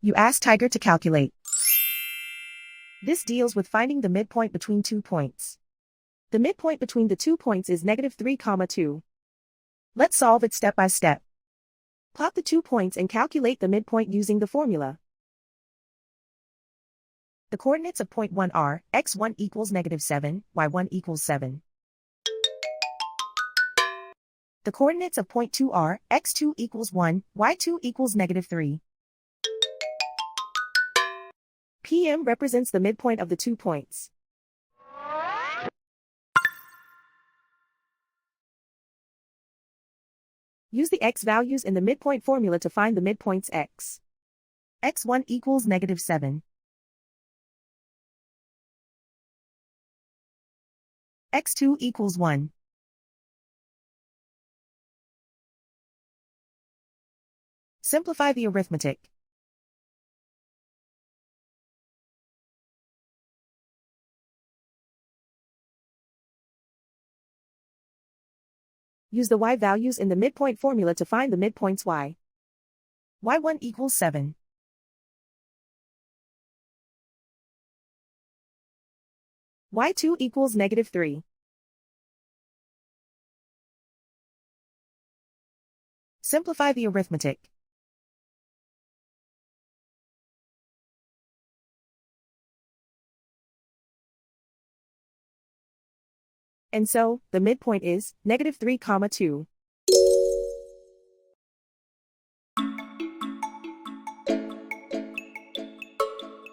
You ask Tiger to calculate. This deals with finding the midpoint between 2 points. The midpoint between the 2 points is -3, 2. Let's solve it step by step. Plot the 2 points and calculate the midpoint using the formula. The coordinates of point 1 are x1 equals -7, y1 equals 7. The coordinates of point 2 are x2 equals 1, y2 equals -3. PM represents the midpoint of the 2 points. Use the x values in the midpoint formula to find the midpoints x. x1 equals -7. x2 equals 1. Simplify the arithmetic. Use the y values in the midpoint formula to find the midpoints y. y1 equals 7. y2 equals -3. Simplify the arithmetic. And so, the midpoint is -3, 2.